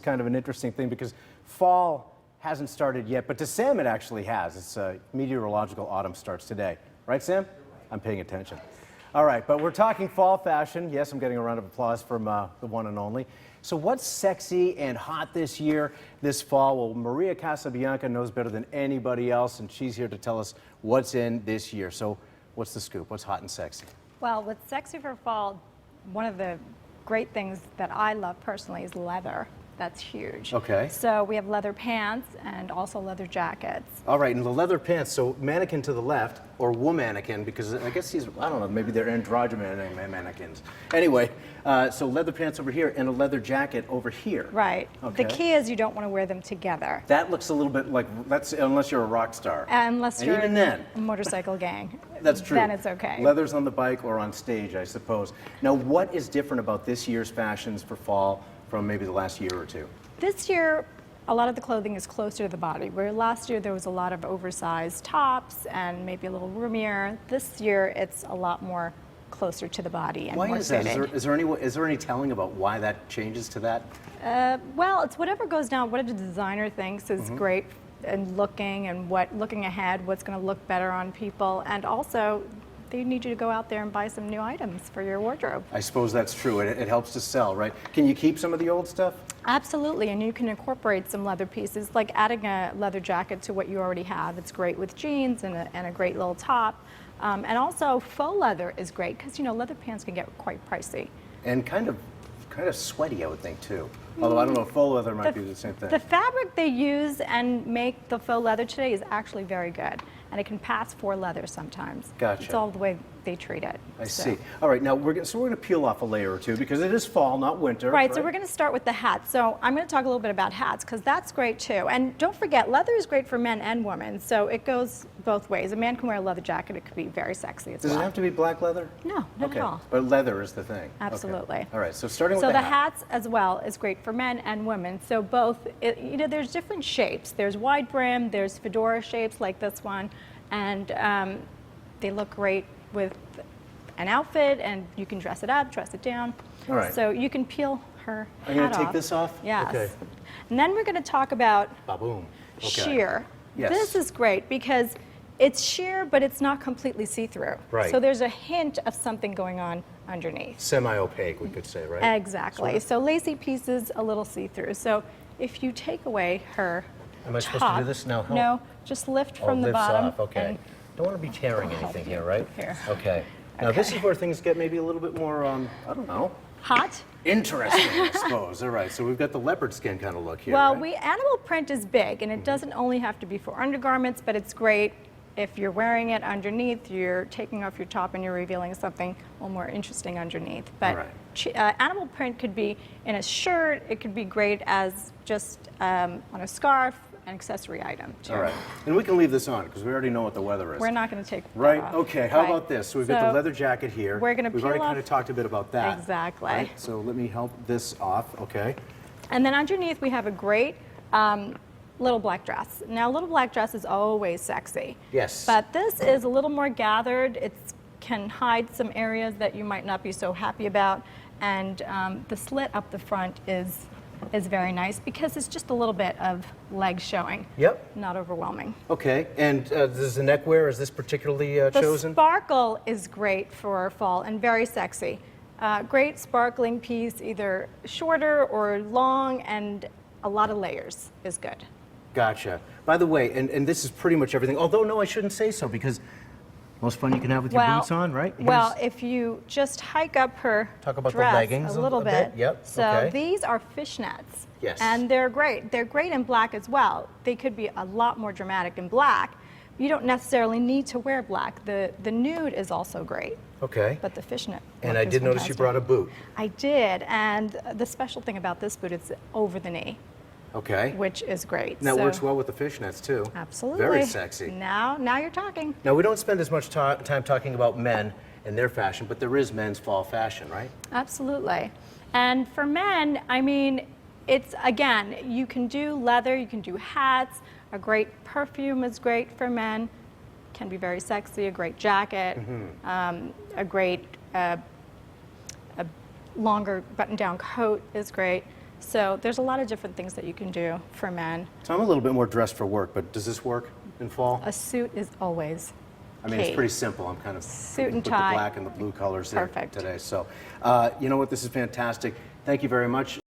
kind of an interesting thing because fall hasn't started yet, but to Sam it actually has. It's meteorological autumn starts today. Right, Sam? I'm paying attention. All right, but we're talking fall fashion. Yes, I'm getting a round of applause from the one and only. So what's sexy and hot this year, this fall? Well, Maria Casabianca knows better than anybody else, and she's here to tell us what's in this year. So what's the scoop? What's hot and sexy? Well, what's sexy for fall, one of the great things that I love personally is leather. That's huge. Okay. So we have leather pants and also leather jackets. All right, and the leather pants, so mannequin to the left, or womanikin, because I guess these, I don't know, maybe they're androgynous mannequins. Anyway, so leather pants over here and a leather jacket over here. Right. Okay. The key is you don't want to wear them together. That looks a little bit like, that's unless you're a rock star. Unless you're even in then, a motorcycle gang. that's true. Then it's okay. Leather's on the bike or on stage, I suppose. Now, what is different about this year's fashions for fall from maybe the last year or two? This year, a lot of the clothing is closer to the body, where last year there was a lot of oversized tops and maybe a little roomier. This year, it's a lot more closer to the body and Why more is that? fitted. Is there any telling about why that changes to that? Well, it's whatever goes down, what a designer thinks is great and looking ahead, what's going to look better on people, and also they need you to go out there and buy some new items for your wardrobe. I suppose that's true. It helps to sell, right? Can you keep some of the old stuff? Absolutely, and you can incorporate some leather pieces, like adding a leather jacket to what you already have. It's great with jeans and a great little top. And also, faux leather is great because, you know, leather pants can get quite pricey. And kind of sweaty, I would think, too. Although I don't know, faux leather might be the same thing. The fabric they use and make the faux leather today is actually very good, and it can pass for leather sometimes. Gotcha. It's all the way they treat it. I see. All right, now we're going to peel off a layer or two because it is fall, not winter. Right, so we're going to start with the hats. So I'm going to talk a little bit about hats because that's great too. And don't forget, leather is great for men and women, so it goes both ways. A man can wear a leather jacket, it could be very sexy as well. Does it have to be black leather? No, not at all. But leather is the thing. Absolutely. Okay. All right, so starting with So the the hat. hats as well is great for men and women. So both, you know, there's different shapes. There's wide brim, there's fedora shapes like this one, and they look great with an outfit, and you can dress it up, dress it down. All right. So you can peel her I'm hat going to take off. this off? Yes. Okay. And then we're going to talk about Ba-boom. Okay. sheer. Yes. This is great because it's sheer, but it's not completely see-through. Right. So there's a hint of something going on underneath. Semi-opaque, we could say, right? Exactly. Sort of. So lacy pieces, a little see-through. So if you take away her Am I supposed to do this now? Help? No, just lift from the lifts bottom. off, okay. and- Don't want to be tearing anything here, right? Here. Okay. Now this Okay. is where things get maybe a little bit more, I don't know, Hot? interesting, I suppose. All right, so we've got the leopard skin kind of look here, Well, right? animal print is big, and it doesn't only have to be for undergarments, but it's great if you're wearing it underneath, you're taking off your top and you're revealing something a little more interesting underneath. But Right. Animal print could be in a shirt, it could be great as just on a scarf, an accessory item too. All right, and we can leave this on because we already know what the weather is. We're not going to take that Right, off. okay, how Right. about this? So we've got the leather jacket here. We're going to We've peel already off. kind of talked a bit about that. Exactly. Right? So let me help this off, okay. And then underneath we have a great little black dress. Now, little black dress is always sexy. Yes. But this is a little more gathered. It can hide some areas that you might not be so happy about. And the slit up the front is very nice because it's just a little bit of leg showing. Yep. Not overwhelming. Okay, and does the neckwear, is this particularly The chosen? sparkle is great for fall and very sexy. Great sparkling piece, either shorter or long, and a lot of layers is good. Gotcha. By the way, and this is pretty much everything, although no, I shouldn't say so because most fun you can have with your boots on, right? Well, if you just hike up her Talk about the dress leggings a little a bit. bit. Yep, So okay. these are fishnets. Yes. And they're great. They're great in black as well. They could be a lot more dramatic in black. You don't necessarily need to wear black. The nude is also great. Okay. But the fishnet. And look I is did notice you fantastic. brought a boot. I did, and the special thing about this boot is over the knee, Okay. which is great. And that So- works well with the fishnets too. Absolutely. Very sexy. Now you're talking. Now we don't spend as much time talking about men and their fashion, but there is men's fall fashion, right? Absolutely. And for men, I mean, it's, again, you can do leather, you can do hats, a great perfume is great for men, can be very sexy, a great jacket, a great, a longer button-down coat is great. So there's a lot of different things that you can do for men. So I'm a little bit more dressed for work, but does this work in fall? A suit is always I mean, it's key. pretty simple. I'm kind of Suit and with tie. the black and the blue colors there Perfect. today. So, you know what? This is fantastic. Thank you very much.